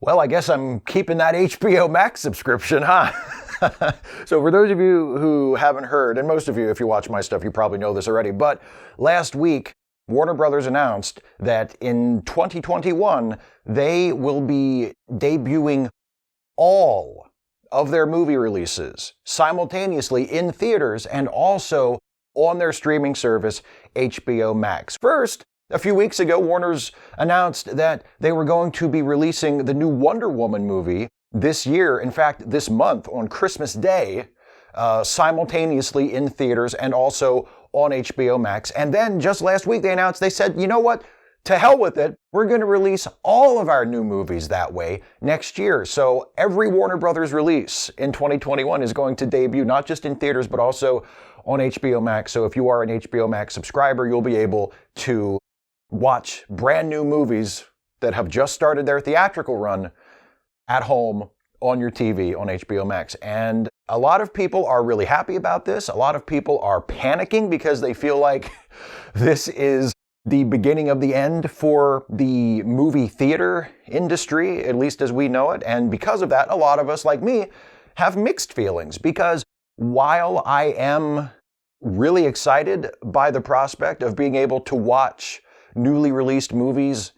Well, I guess I'm keeping that HBO Max subscription, huh? So for those of you who haven't heard, and most of you, if you watch my stuff, you probably know this already, but last week, Warner Brothers announced that in 2021, they will be debuting all of their movie releases simultaneously in theaters and also on their streaming service, HBO Max. First, a few weeks ago, Warner's announced that they were going to be releasing the new Wonder Woman movie this year, in fact, this month on Christmas Day, simultaneously in theaters and also on HBO Max. And then just last week, they said, you know what? To hell with it. We're going to release all of our new movies that way next year. So every Warner Brothers release in 2021 is going to debut not just in theaters, but also on HBO Max. So if you are an HBO Max subscriber, you'll be able to watch brand new movies that have just started their theatrical run at home on your TV on HBO Max. And a lot of people are really happy about this. A lot of people are panicking because they feel like this is the beginning of the end for the movie theater industry, at least as we know it. And because of that, a lot of us, like me, have mixed feelings because while I am really excited by the prospect of being able to watch newly released movies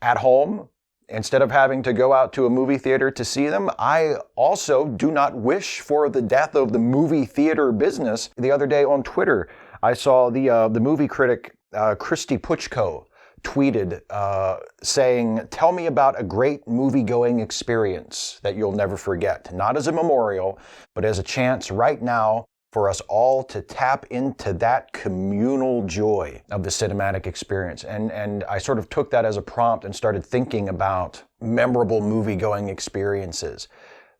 at home instead of having to go out to a movie theater to see them, I also do not wish for the death of the movie theater business. The other day on Twitter, I saw the movie critic Christy Puchko tweeted saying, "Tell me about a great movie-going experience that you'll never forget, not as a memorial, but as a chance right now for us all to tap into that communal joy of the cinematic experience." And I sort of took that as a prompt and started thinking about memorable movie-going experiences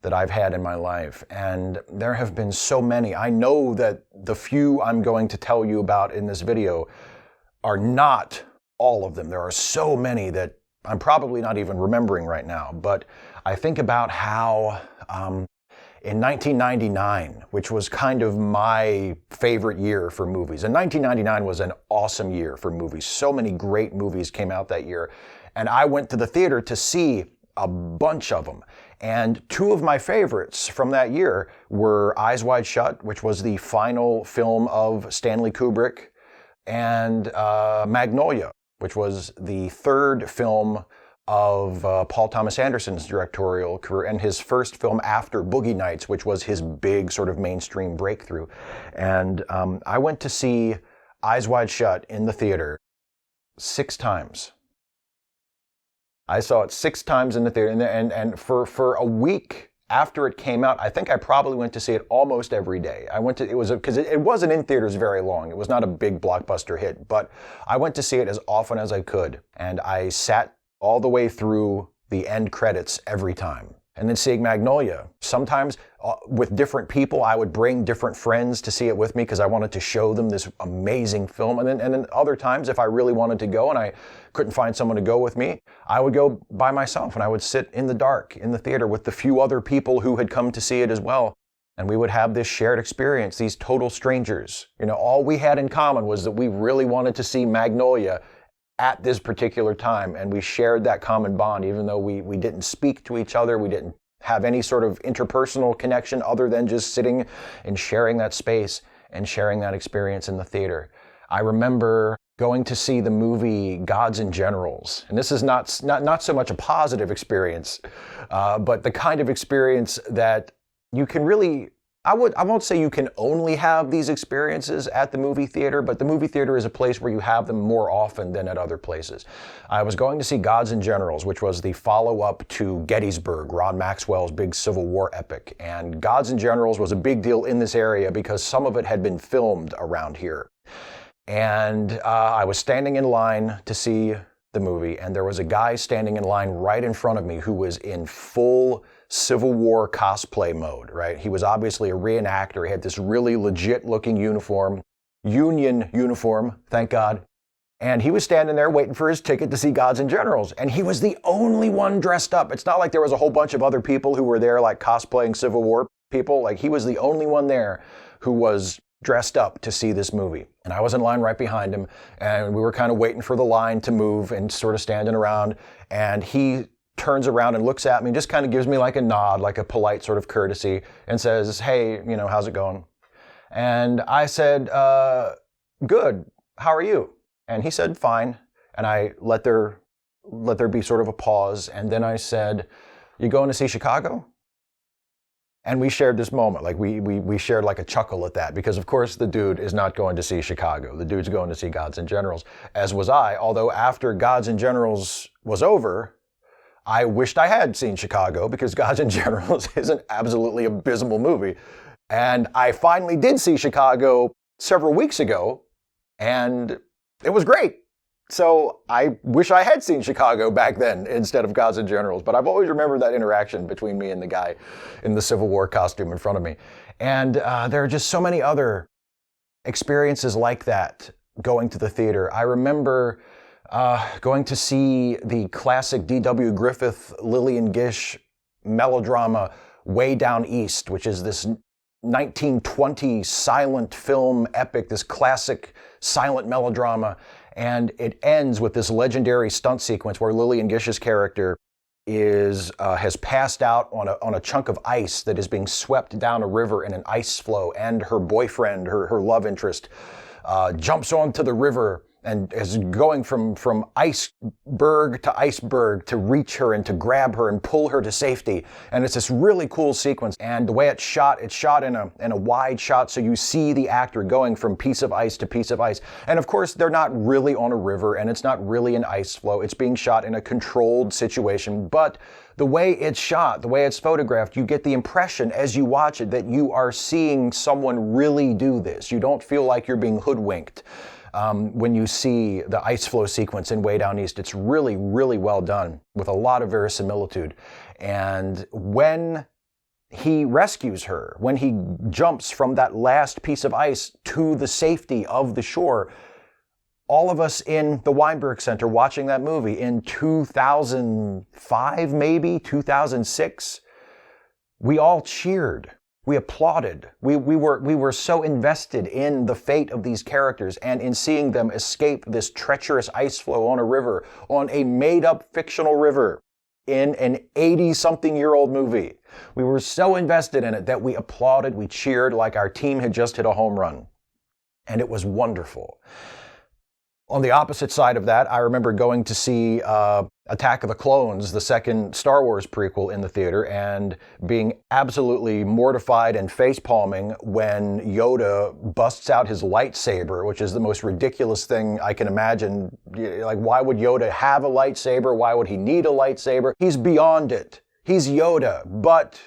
that I've had in my life. And there have been so many. I know that the few I'm going to tell you about in this video are not all of them. There are so many that I'm probably not even remembering right now. But I think about how in 1999, which was kind of my favorite year for movies. And 1999 was an awesome year for movies. So many great movies came out that year. And I went to the theater to see a bunch of them. And two of my favorites from that year were Eyes Wide Shut, which was the final film of Stanley Kubrick, and Magnolia, which was the third film of Paul Thomas Anderson's directorial career and his first film after Boogie Nights, which was his big sort of mainstream breakthrough. And I went to see Eyes Wide Shut in the theater 6 times. I saw it 6 times in the theater, and for a week after it came out, I think I probably went to see it almost every day. Because it wasn't in theaters very long. It was not a big blockbuster hit, but I went to see it as often as I could, and I sat all the way through the end credits every time. And then seeing Magnolia, sometimes with different people, I would bring different friends to see it with me because I wanted to show them this amazing film. And then other times, if I really wanted to go and I couldn't find someone to go with me, I would go by myself and I would sit in the dark in the theater with the few other people who had come to see it as well. And we would have this shared experience, these total strangers. You know, all we had in common was that we really wanted to see Magnolia at this particular time, and we shared that common bond, even though we didn't speak to each other, we didn't have any sort of interpersonal connection other than just sitting and sharing that space and sharing that experience in the theater. I remember going to see the movie Gods and Generals, and this is not so much a positive experience, but the kind of experience that you can really, I won't say you can only have these experiences at the movie theater, but the movie theater is a place where you have them more often than at other places. I was going to see Gods and Generals, which was the follow-up to Gettysburg, Ron Maxwell's big Civil War epic. And Gods and Generals was a big deal in this area because some of it had been filmed around here. And I was standing in line to see the movie, and there was a guy standing in line right in front of me who was in full Civil War cosplay mode, right? He was obviously a reenactor. He had this really legit looking uniform, Union uniform, thank God. And he was standing there waiting for his ticket to see Gods and Generals. And he was the only one dressed up. It's not like there was a whole bunch of other people who were there like cosplaying Civil War people. Like he was the only one there who was dressed up to see this movie. And I was in line right behind him, and we were kind of waiting for the line to move and sort of standing around. And he turns around and looks at me and just kind of gives me like a nod, like a polite sort of courtesy, and says, "Hey, how's it going?" And I said, "Good. How are you?" And he said, "Fine." And I let there be sort of a pause. And then I said, "You going to see Chicago?" And we shared this moment, like we shared like a chuckle at that, because of course the dude is not going to see Chicago. The dude's going to see Gods and Generals, as was I. Although after Gods and Generals was over, I wished I had seen Chicago, because Gods and Generals is an absolutely abysmal movie. And I finally did see Chicago several weeks ago, and it was great. So I wish I had seen Chicago back then instead of Gods and Generals. But I've always remembered that interaction between me and the guy in the Civil War costume in front of me. And there are just so many other experiences like that going to the theater. I remember going to see the classic D.W. Griffith, Lillian Gish melodrama Way Down East, which is this 1920 silent film epic, this classic silent melodrama. And it ends with this legendary stunt sequence where Lillian Gish's character has passed out on a chunk of ice that is being swept down a river in an ice flow, and her boyfriend, her love interest, jumps onto the river and is going from iceberg to iceberg to reach her and to grab her and pull her to safety. And it's this really cool sequence. And the way it's shot in a wide shot, so you see the actor going from piece of ice to piece of ice. And of course, they're not really on a river, and it's not really an ice flow. It's being shot in a controlled situation. But the way it's shot, the way it's photographed, you get the impression as you watch it that you are seeing someone really do this. You don't feel like you're being hoodwinked. When you see the ice flow sequence in Way Down East, it's really, really well done with a lot of verisimilitude. And when he rescues her, when he jumps from that last piece of ice to the safety of the shore, all of us in the Weinberg Center watching that movie in 2005, maybe 2006, we all cheered. We applauded. We were so invested in the fate of these characters and in seeing them escape this treacherous ice flow on a river, on a made-up fictional river, in an 80-something-year-old movie. We were so invested in it that we applauded, we cheered like our team had just hit a home run. And it was wonderful. On the opposite side of that, I remember going to see Attack of the Clones, the second Star Wars prequel, in the theater, and being absolutely mortified and face-palming when Yoda busts out his lightsaber, which is the most ridiculous thing I can imagine. Like, why would Yoda have a lightsaber? Why would he need a lightsaber? He's beyond it. He's Yoda, but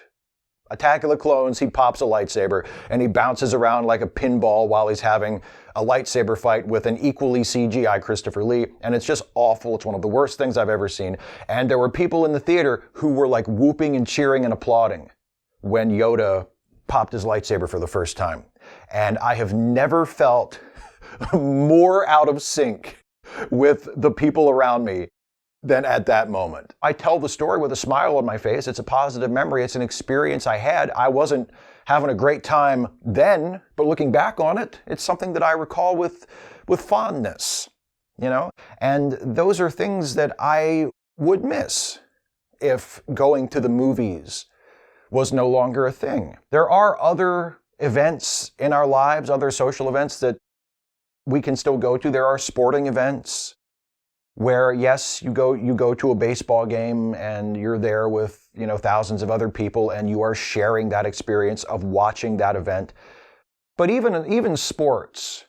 Attack of the Clones, he pops a lightsaber and he bounces around like a pinball while he's having a lightsaber fight with an equally CGI Christopher Lee, and it's just awful. It's one of the worst things I've ever seen. And there were people in the theater who were like whooping and cheering and applauding when Yoda popped his lightsaber for the first time. And I have never felt more out of sync with the people around me than at that moment. I tell the story with a smile on my face. It's a positive memory. It's an experience I had. I wasn't having a great time then, but looking back on it, it's something that I recall with fondness, And those are things that I would miss if going to the movies was no longer a thing. There are other events in our lives, other social events that we can still go to. There are sporting events where, yes, you go to a baseball game and you're there with, thousands of other people and you are sharing that experience of watching that event. But even sports,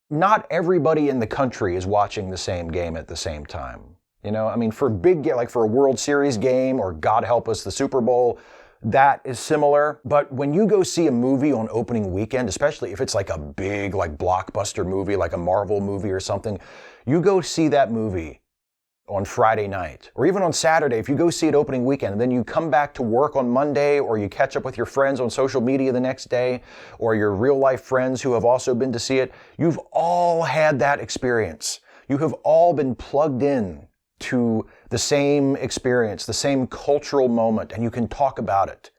not everybody in the country is watching the same game at the same time. For for a World Series game, or God help us, the Super Bowl, that is similar. But when you go see a movie on opening weekend, especially if it's like a big, blockbuster movie, like a Marvel movie or something, you go see that movie on Friday night, or even on Saturday, if you go see it opening weekend, and then you come back to work on Monday, or you catch up with your friends on social media the next day, or your real life friends who have also been to see it, you've all had that experience. You have all been plugged in to the same experience, the same cultural moment, and you can talk about it.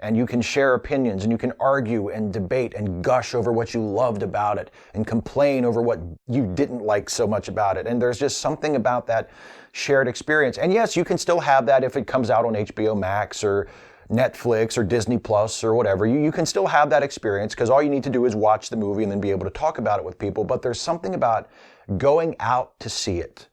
and you can share opinions and you can argue and debate and gush over what you loved about it and complain over what you didn't like so much about it. And there's just something about that shared experience. And yes, you can still have that if it comes out on HBO Max or Netflix or Disney Plus or whatever. You can still have that experience because all you need to do is watch the movie and then be able to talk about it with people. But there's something about going out to see it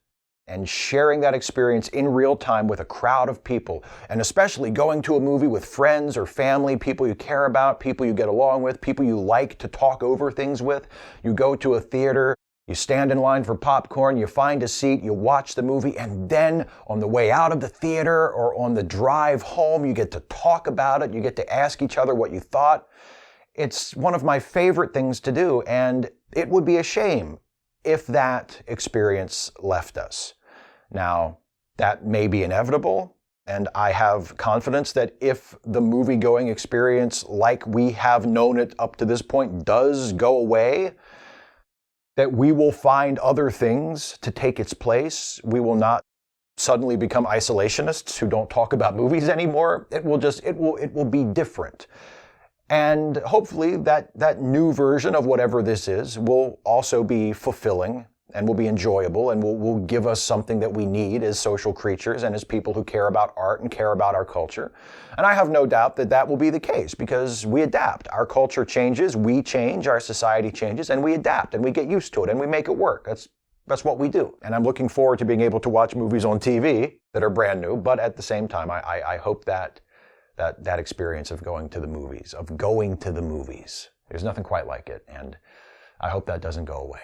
and sharing that experience in real time with a crowd of people, and especially going to a movie with friends or family, people you care about, people you get along with, people you like to talk over things with. You go to a theater, you stand in line for popcorn, you find a seat, you watch the movie, and then on the way out of the theater or on the drive home, you get to talk about it, you get to ask each other what you thought. It's one of my favorite things to do, and it would be a shame if that experience left us. Now, that may be inevitable, and I have confidence that if the movie-going experience, like we have known it up to this point, does go away, that we will find other things to take its place. We will not suddenly become isolationists who don't talk about movies anymore. It will be different. And hopefully that new version of whatever this is will also be fulfilling and will be enjoyable and will give us something that we need as social creatures and as people who care about art and care about our culture. And I have no doubt that that will be the case because we adapt. Our culture changes, we change, our society changes, and we adapt and we get used to it and we make it work. That's what we do. And I'm looking forward to being able to watch movies on TV that are brand new, but at the same time, I hope that experience of going to the movies, there's nothing quite like it, and I hope that doesn't go away.